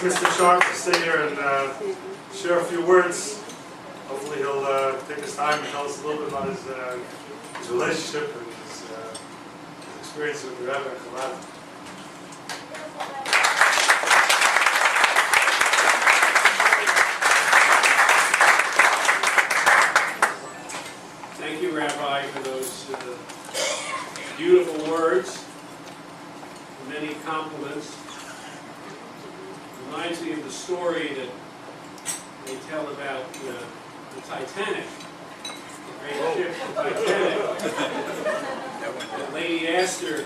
Mr. Scharf to stay here and share a few words. Hopefully he'll take his time and tell us a little bit about his relationship and his experience with the Rabbi Chabad. Thank you, Rabbi, for those beautiful words, many compliments. Reminds me of the story that they tell about the Titanic, the great ship, the Titanic. The lady asked her, a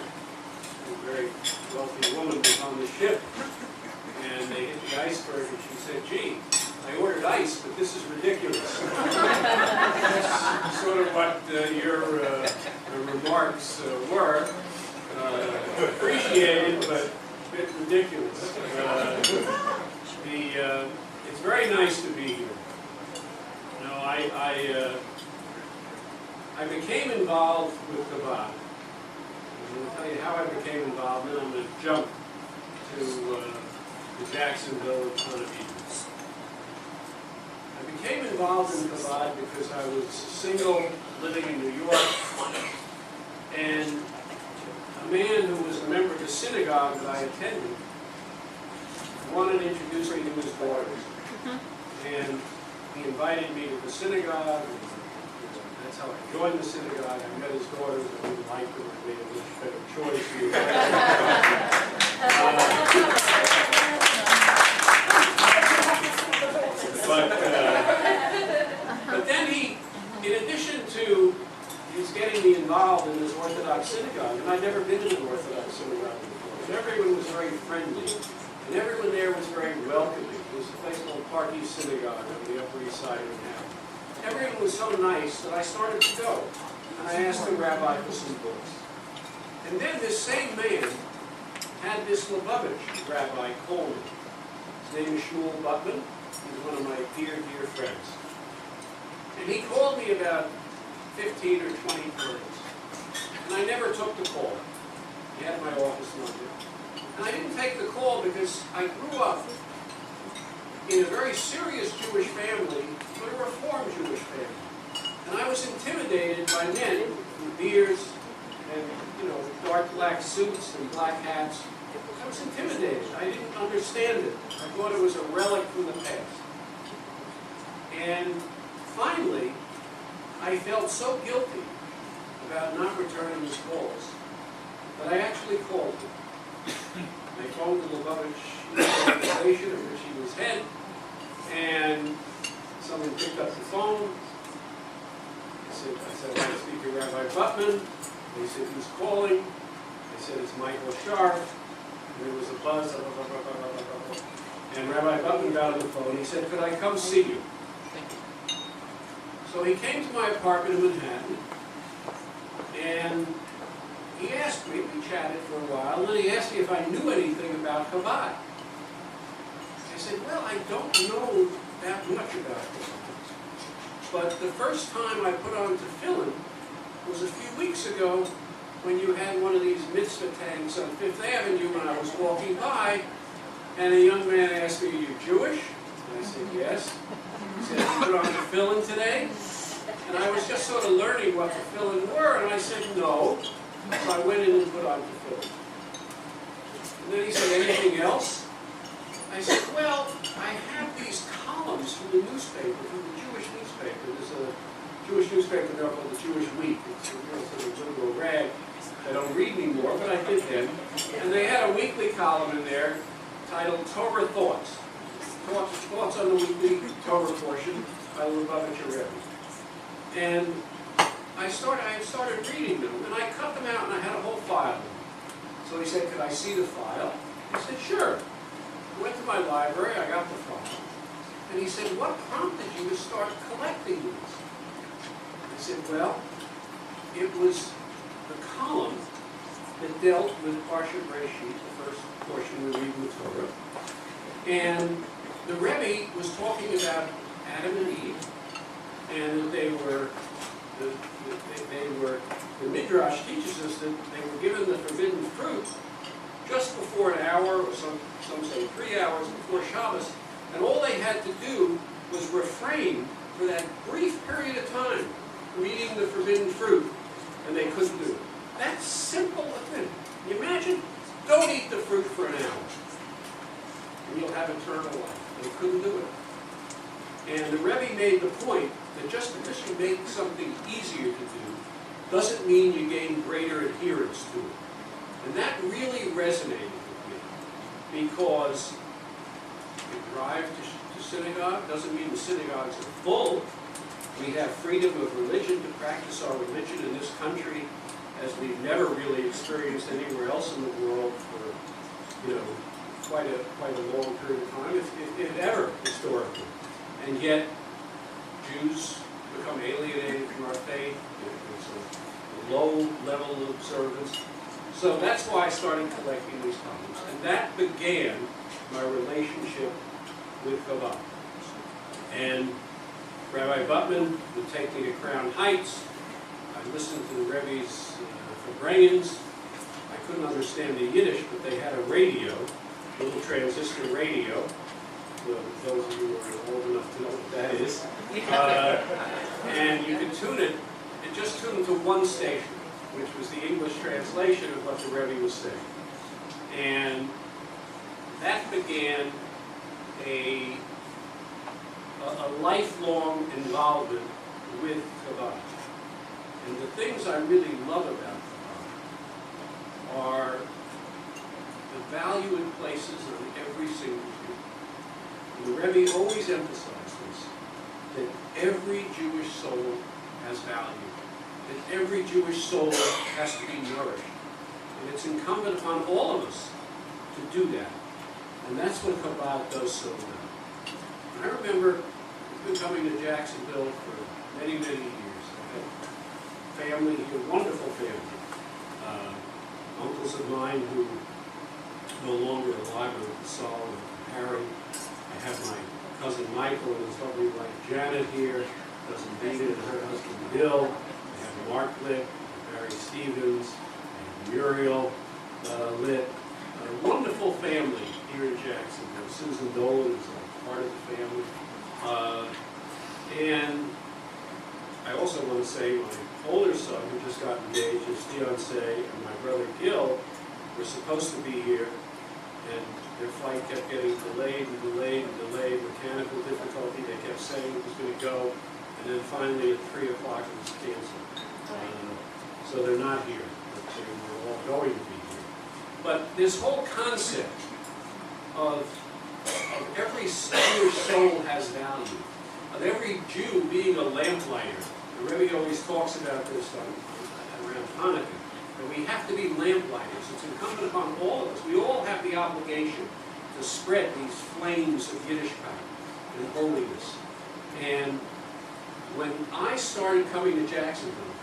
very wealthy woman was on the ship, and they hit the iceberg, and she said, "Gee, I ordered ice, but this is ridiculous." That's sort of what your remarks were. Appreciated, but a bit ridiculous. It's very nice to be here. You know, I became involved with Chabad. I'm going to tell you how I became involved, then I'm going to jump to Jacksonville and Eden. I became involved in Chabad because I was single, living in New York, and a man who was a member of the synagogue that I attended wanted to introduce me to his daughters. And he invited me to the synagogue, and that's how I joined the synagogue. I met his daughters, I didn't like them, I made a much better choice. But then he, in addition to his getting me involved in this Orthodox synagogue, and I'd never been in an Orthodox synagogue before, and everyone was very friendly, and everyone there was very welcoming. It was a place called Park East Synagogue on the Upper East Side of town. Everyone was so nice that I started to go, and I asked the rabbi for some books. And then this same man had this Lubavitch rabbi call me. His name is Shmuel Butman. He's one of my dear, dear friends. And he called me about 15 or 20 times. And I never took the call. He had my office number. And I didn't take the call because I grew up in a very serious Jewish family, but a Reformed Jewish family. And I was intimidated by men with beards and, dark black suits and black hats. I was intimidated. I didn't understand it. I thought it was a relic from the past. And finally, I felt so guilty about not returning his calls that I actually called him. I phoned the Lubavitch organization of which he was head, and someone picked up the phone. I said, I want to speak to Rabbi Butman. They said, who's calling? I said, it's Michael Scharf. And there was a buzz, and Rabbi Butman got on the phone. He said, could I come see you? So he came to my apartment in Manhattan, and he asked me, we chatted for a while, and then he asked me if I knew anything about Chabad. I said, well, I don't know that much about Chabad. But the first time I put on tefillin was a few weeks ago when you had one of these mitzvah tanks on Fifth Avenue when I was walking by, and a young man asked me, are you Jewish? And I said, yes. He said, you put on tefillin today? And I was just sort of learning what tefillin were, and I said, no. So I went in and put on tefillin. And then he said, anything else? I said, well, I have these columns from the newspaper, from the Jewish newspaper. There's a Jewish newspaper there called the Jewish Week. It's a real sort of little rag. I don't read anymore, but I did then. And they had a weekly column in there titled Torah Thoughts. Thoughts on the weekly Torah portion by Lubavitch Rebbe. And I started reading them, and I cut them out, and I had a whole file. So he said, could I see the file? I said, sure. I went to my library, I got the file. And he said, what prompted you to start collecting these? I said, well, it was the column that dealt with Parsha Breshit, the first portion we read in the Torah. And the Rebbe was talking about Adam and Eve, and that they were, the Midrash teaches us that they were given the forbidden fruit just before an hour, or some say 3 hours before Shabbos, and all they had to do was refrain for that brief period of time from eating the forbidden fruit, and they couldn't do it. That's simple a thing. Can you imagine? Don't eat the fruit for an hour, and you'll have eternal life. They couldn't do it. And the Rebbe made the point that just because you make something easier to do doesn't mean you gain greater adherence to it. And that really resonated with me, because you drive to synagogue doesn't mean the synagogues are full. We have freedom of religion to practice our religion in this country as we've never really experienced anywhere else in the world for, quite a long period of time, if ever historically. And yet, Jews become alienated from our faith. It's a low level of observance. So that's why I started collecting these columns. And that began my relationship with Chabad. And Rabbi Butman would take me to Crown Heights. I listened to the Rebbe's Farbrengens. I couldn't understand the Yiddish, but they had a radio, a little transistor radio. Those of you who are old enough to know what that is. And you could tune it, and just tune to one station, which was the English translation of what the Rebbe was saying. And that began a lifelong involvement with Chabad. And the things I really love about Chabad are the value it places on every single Jew. And the Rebbe always emphasized this, that every Jewish soul has value, that every Jewish soul has to be nourished. And it's incumbent upon all of us to do that. And that's what Chabad does so well. I remember I've been coming to Jacksonville for many, many years. I had family here, wonderful family. Uncles of mine who no longer alive, are Saul and Harry. I have my cousin Michael and his lovely wife Janet here, cousin Dina and her husband Bill. I have Mark Litt, Barry Stevens, and Muriel Litt. A wonderful family here in Jacksonville. Susan Dolan is a part of the family. And I also want to say my older son, who just got engaged, his fiancée, and my brother Gil were supposed to be here, and their flight kept getting delayed and delayed and delayed, mechanical difficulty. They kept saying it was going to go, and then finally at 3 o'clock it was canceled. So they're not here, but they were all going to be here. But this whole concept of every Jewish soul has value, of every Jew being a lamplighter. The Rebbe always talks about this around Hanukkah, that we have to be lamplighters. It's incumbent upon all of us. We all have the obligation to spread these flames of Yiddishkeit and holiness. And when I started coming to Jacksonville,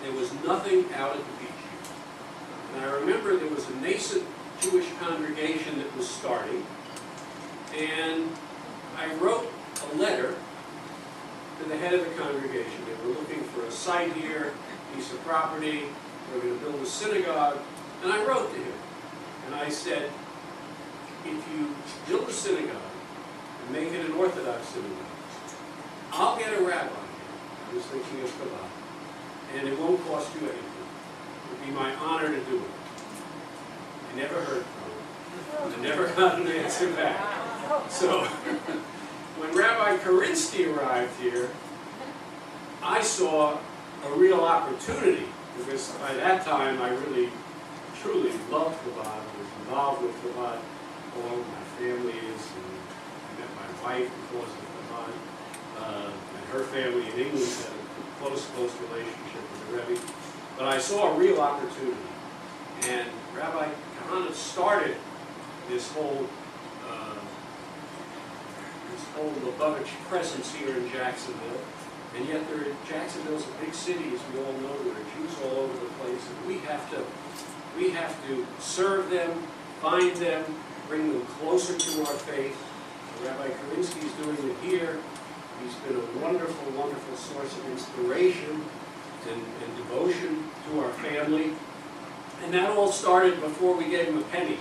there was nothing out at the beach. And I remember there was a nascent Jewish congregation that was starting, and I wrote a letter to the head of the congregation. They were looking for a site here, a piece of property. They were going to build a synagogue. And I wrote to him, and I said, if you build a synagogue and make it an Orthodox synagogue, I'll get a rabbi here. I was thinking of Chabad. And it won't cost you anything. It would be my honor to do it. I never heard from him. I never got an answer back. So, when Rabbi Karinsky arrived here, I saw a real opportunity, because by that time I really, truly loved Chabad. I was involved with Chabad along with my family is, and I met my wife because of Chabad, and her family in England had a close relationship with the Rebbe. But I saw a real opportunity, and Rabbi Kahana started this whole Lubavitch presence here in Jacksonville, and yet Jacksonville's a big city, as we all know. There are Jews all over the place, and we have to serve them, find them, bring them closer to our faith. Rabbi Karinsky is doing it here. He's been a wonderful, wonderful source of inspiration and devotion to our family. And that all started before we gave him a penny.